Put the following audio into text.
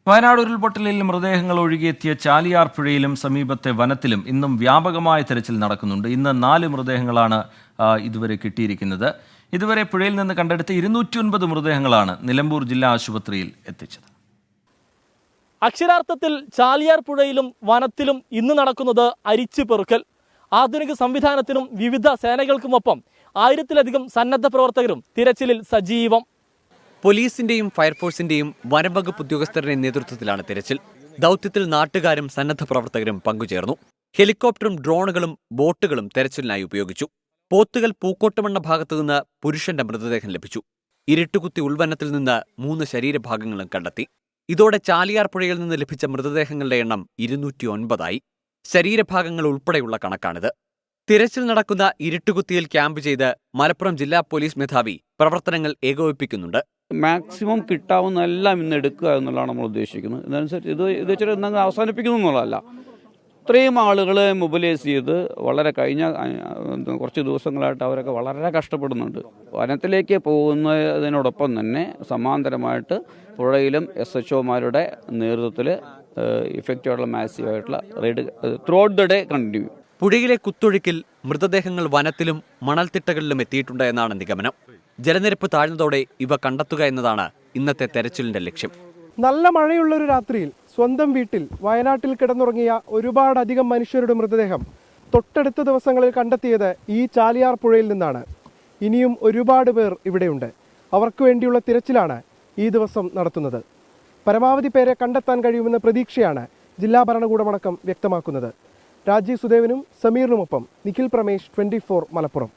വയനാട് ഉരുൾപൊട്ടലിൽ മൃതദേഹങ്ങൾ ഒഴുകിയെത്തിയ ചാലിയാർ പുഴയിലും സമീപത്തെ വനത്തിലും ഇന്നും വ്യാപകമായ തെരച്ചിൽ നടക്കുന്നുണ്ട്. ഇന്ന് 4 മൃതദേഹങ്ങളാണ് ഇതുവരെ കിട്ടിയിരിക്കുന്നത്. ഇതുവരെ പുഴയിൽ നിന്ന് കണ്ടെടുത്ത 209 മൃതദേഹങ്ങളാണ് നിലമ്പൂർ ജില്ലാ ആശുപത്രിയിൽ എത്തിച്ചത്. അക്ഷരാർത്ഥത്തിൽ ചാലിയാർ പുഴയിലും വനത്തിലും ഇന്ന് നടക്കുന്നത് അരിച്ചു പെറുക്കൽ. ആധുനിക സംവിധാനത്തിനും വിവിധ സേനകൾക്കുമൊപ്പം 1000-ലധികം സന്നദ്ധ പ്രവർത്തകരും തിരച്ചിലിൽ സജീവം. പോലീസിന്റെയും ഫയർഫോഴ്സിന്റെയും വനംവകുപ്പ് ഉദ്യോഗസ്ഥരുടെയും നേതൃത്വത്തിലാണ് തിരച്ചിൽ. ദൗത്യത്തിൽ നാട്ടുകാരും സന്നദ്ധ പ്രവർത്തകരും പങ്കുചേർന്നു. ഹെലികോപ്റ്ററും ഡ്രോണുകളും ബോട്ടുകളും തെരച്ചിലിനായി ഉപയോഗിച്ചു. പോത്തുകൽ പൂക്കോട്ടുമണ്ണ ഭാഗത്തുനിന്ന് പുരുഷന്റെ മൃതദേഹം ലഭിച്ചു. ഇരുട്ടുകുത്തി ഉൾവനത്തിൽ നിന്ന് 3 ശരീരഭാഗങ്ങളും കണ്ടെത്തി. ഇതോടെ ചാലിയാർ പുഴയിൽ നിന്ന് ലഭിച്ച മൃതദേഹങ്ങളുടെ എണ്ണം 209 ശരീരഭാഗങ്ങൾ ഉൾപ്പെടെയുള്ള കണക്കാണിത്. തിരച്ചിൽ നടക്കുന്ന ഇരുട്ടുകുത്തിയിൽ ക്യാമ്പ് ചെയ്ത് മലപ്പുറം ജില്ലാ പോലീസ് മേധാവി പ്രവർത്തനങ്ങൾ ഏകോപിപ്പിക്കുന്നുണ്ട്. മാക്സിമം കിട്ടാവുന്ന എല്ലാം ഇന്ന് എടുക്കുക എന്നുള്ളതാണ് നമ്മൾ ഉദ്ദേശിക്കുന്നത്. ഇതനുസരിച്ച് ഇത് വെച്ചിട്ട് ഇന്നങ്ങ് അവസാനിപ്പിക്കുന്നു എന്നുള്ളതല്ല. ഇത്രയും ആളുകളെ മൊബിലൈസ് ചെയ്ത് വളരെ കഴിഞ്ഞ കുറച്ച് ദിവസങ്ങളായിട്ട് അവരൊക്കെ വളരെ കഷ്ടപ്പെടുന്നുണ്ട്. വനത്തിലേക്ക് പോകുന്നതിനോടൊപ്പം തന്നെ സമാന്തരമായിട്ട് പുഴയിലും SHOമാരുടെ നേതൃത്വത്തിൽ ഇഫക്റ്റീവായിട്ടുള്ള മാസീവായിട്ടുള്ള raid throughout the day continue. പുഴയിലെ കുത്തൊഴുക്കിൽ മൃതദേഹങ്ങൾ വനത്തിലും മണൽത്തിട്ടകളിലും എത്തിയിട്ടുണ്ട് എന്നാണ് നിഗമനം. ജലനിരപ്പ് താഴ്ന്നതോടെ ഇവ കണ്ടെത്തുക എന്നതാണ് ഇന്നത്തെ തെരച്ചിലിന്റെ ലക്ഷ്യം. നല്ല മഴയുള്ളൊരു രാത്രിയിൽ സ്വന്തം വീട്ടിൽ വയനാട്ടിൽ കിടന്നുറങ്ങിയ ഒരുപാടധികം മനുഷ്യരുടെ മൃതദേഹം തൊട്ടടുത്ത ദിവസങ്ങളിൽ കണ്ടെത്തിയത് ഈ ചാലിയാർ പുഴയിൽ നിന്നാണ്. ഇനിയും ഒരുപാട് പേർ ഇവിടെയുണ്ട്. അവർക്ക് വേണ്ടിയുള്ള തിരച്ചിലാണ് ഈ ദിവസം നടത്തുന്നത്. പരമാവധി പേരെ കണ്ടെത്താൻ കഴിയുമെന്ന പ്രതീക്ഷയാണ് ജില്ലാ ഭരണകൂടമടക്കം വ്യക്തമാക്കുന്നത്. രാജീവ് സുദേവനും സമീറിനുമൊപ്പം നിഖിൽ പ്രമേഷ്, 24 മലപ്പുറം.